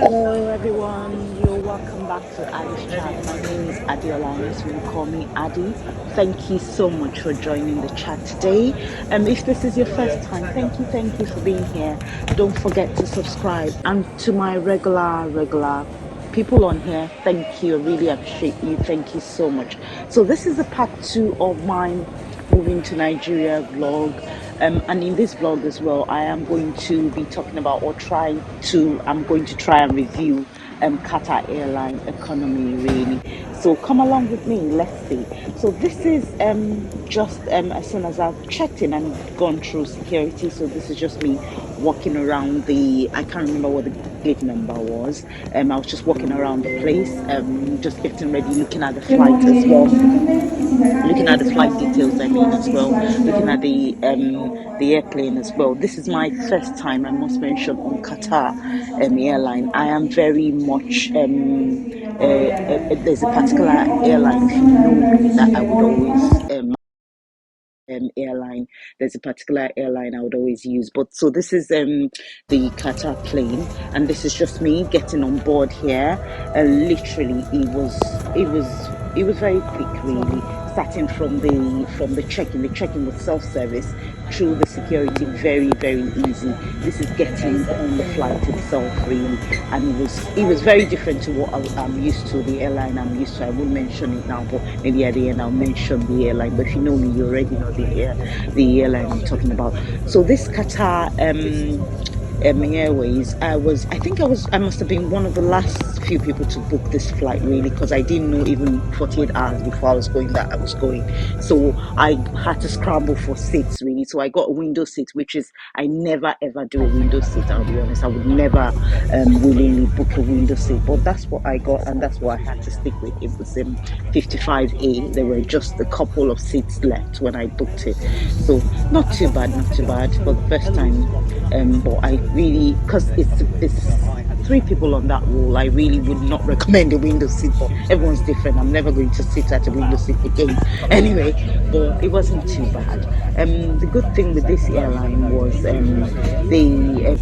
Hello everyone, you're welcome back to Addy's chat. My name is Adiola, and you will call me Addy. Thank you so much for joining the chat today. If this is your first time, thank you for being here. Don't forget to subscribe. And to my regular people on here, thank you. I really appreciate you. Thank you so much. So this is a part two of my moving to Nigeria vlog. And in this vlog as well, I am going to be talking about I'm going to try and review Qatar airline economy really. So come along with me, let's see. So this is just as soon as I've checked in and gone through security. So this is just me walking around I can't remember what the gate number was. I was just walking around the place, just getting ready, looking at the Good flight as morning. well, looking at the This flight flight details, I mean, as well, looking at is the airplane as well. This is my first time, I must mention, on Qatar airline. I am very much there's a particular airline, if you know me, that I would always airline. There's a particular airline I would always use. But so this is the Qatar plane, and this is just me getting on board here. Literally, it was very quick, really. Starting from the check-in. The check-in was self-service through the security, very easy. This is getting on the flight itself, really, and it was very different to what I'm used to. The airline I'm used to. I won't mention it now, but maybe at the end I'll mention the airline. But if you know me, you already know the airline I'm talking about. So this Qatar Airways. I must have been one of the last few people to book this flight, really, because I didn't know even 48 hours before I was going that I was going. So I had to scramble for seats, really. So I got a window seat, which is, I never ever do a window seat. I'll be honest. I would never willingly book a window seat, but that's what I got, and that's what I had to stick with. It was 55A. There were just a couple of seats left when I booked it, so not too bad, not too bad for the first time. But I really, because it's three people on that roll, I really would not recommend a window seat. But everyone's different. I'm never going to sit at a window seat again. Anyway, but it wasn't too bad. The good thing with this airline was the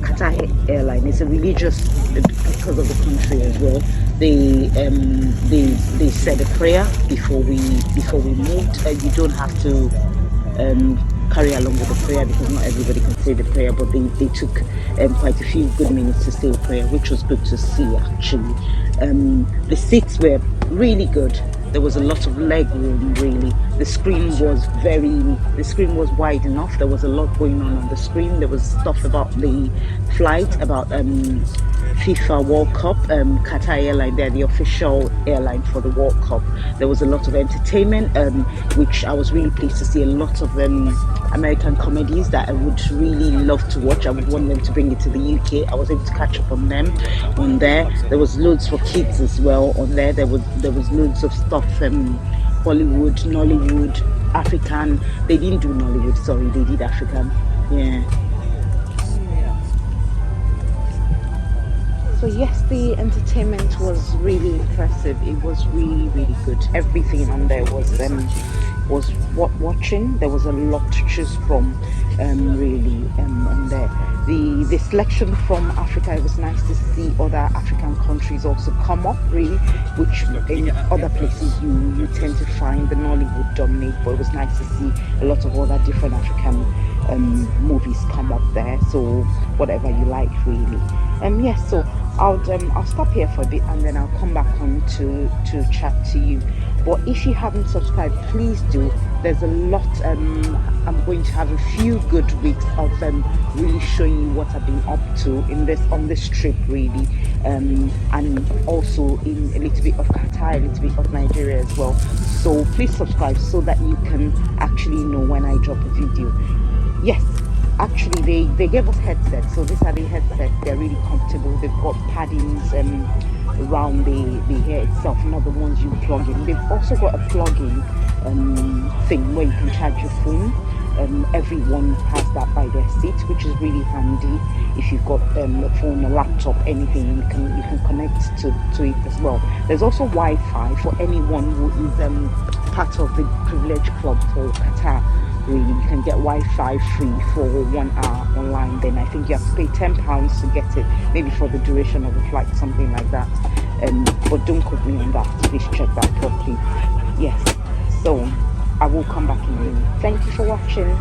Qatar airline is a religious, because of the country as well. They said a prayer before we moved. You don't have to carry along with the prayer, because not everybody can say the prayer, but they took quite a few good minutes to say a prayer, which was good to see, actually. The seats were really good. There was a lot of leg room, really. The screen was wide enough. There was a lot going on the screen. There was stuff about the flight, about FIFA World Cup. Qatar Airline, they're the official airline for the World Cup. There was a lot of entertainment, which I was really pleased to see. A lot of American comedies that I would really love to watch. I would want them to bring it to the UK. I was able to catch up on them on there. There was loads for kids as well on there. There was loads of stuff. Bollywood, Nollywood, African. They didn't do Nollywood. Sorry, they did African. Yeah. So yes, the entertainment was really impressive. It was really good. Everything on there was what watching. There was a lot to choose from, really, on there. The selection from Africa. It was nice to see other African countries also come up, really, which in other places you tend to find the Nollywood dominate. But it was nice to see a lot of other different African movies come up there. So whatever you like, really. Yes. So I'll stop here for a bit, and then I'll come back on to chat to you. But if you haven't subscribed, please do. There's a lot. I'm going to have a few good weeks of really showing you what I've been up to on this trip, really, and also in a little bit of Qatar, a little bit of Nigeria as well. So please subscribe so that you can actually know when I drop a video. Yes, actually, they gave us headsets. So these are the headsets. They're really comfortable. They've got paddings around the hair itself, not the ones you plug in. They've also got a plug-in thing where you can charge your phone. Everyone has that by their seat, which is really handy. If you've got a phone, a laptop, anything, you can connect to it as well. There's also Wi-Fi for anyone who is part of the privilege club for Qatar. Really, you can get Wi-Fi free for 1 hour online. Then I think you have to pay £10 to get it, maybe for the duration of the flight, something like that. But don't quote me on that. Please check that properly. Yes. So I will come back in a minute. Thank you for watching.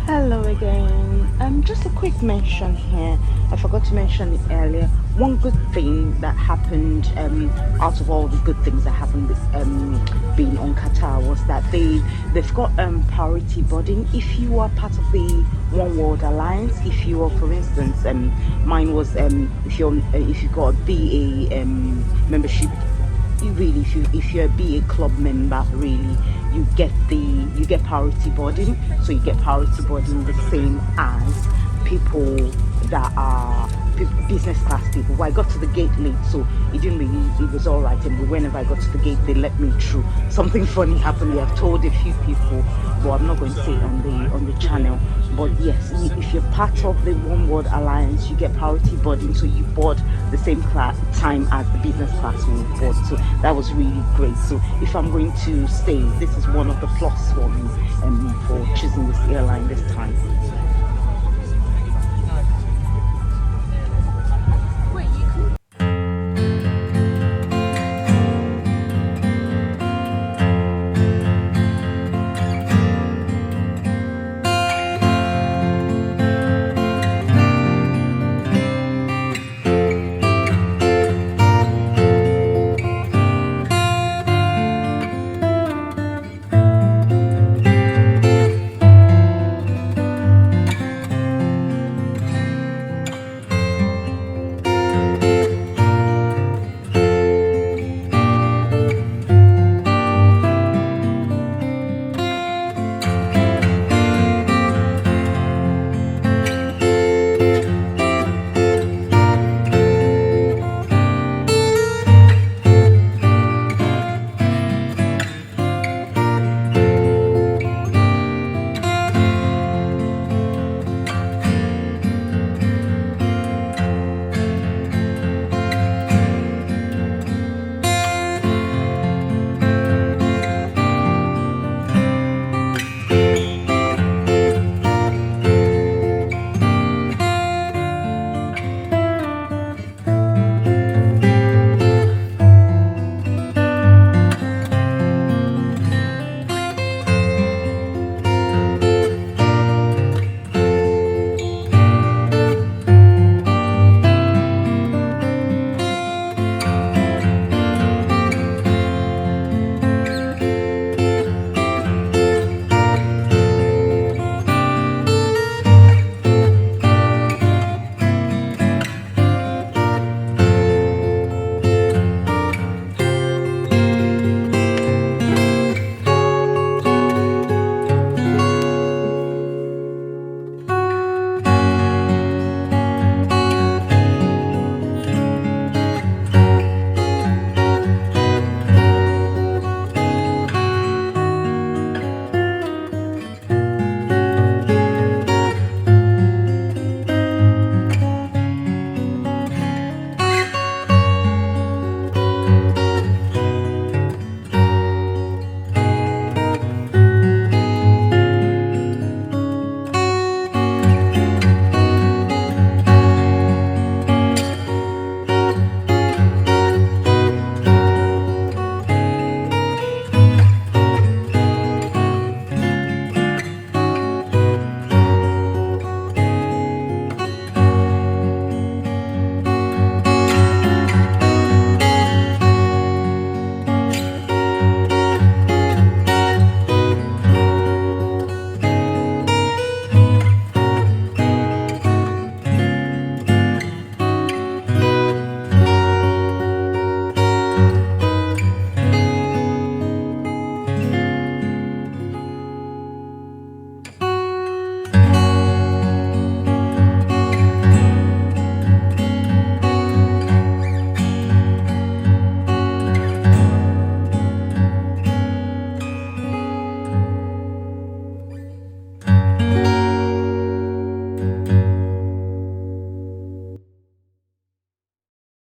Hello again. Just a quick mention here. I forgot to mention it earlier. One good thing that happened, out of all the good things that happened with being on Qatar, was that they've got priority boarding. If you are part of the One World Alliance, if you are, for instance, mine was, if you got a BA membership, really, if you're a BA club member, really, you get priority boarding. So you get priority boarding the same as people that are business class people. Well, I got to the gate late, so it was all right. And whenever I got to the gate, they let me through. Something funny happened. I've told a few people, but I'm not going to say it on the channel. But yes, if you're part of the One World Alliance, you get priority boarding, so you board the same time as the business class will board. So that was really great. So if I'm going to stay, this is one of the plus for me, for choosing this airline this time.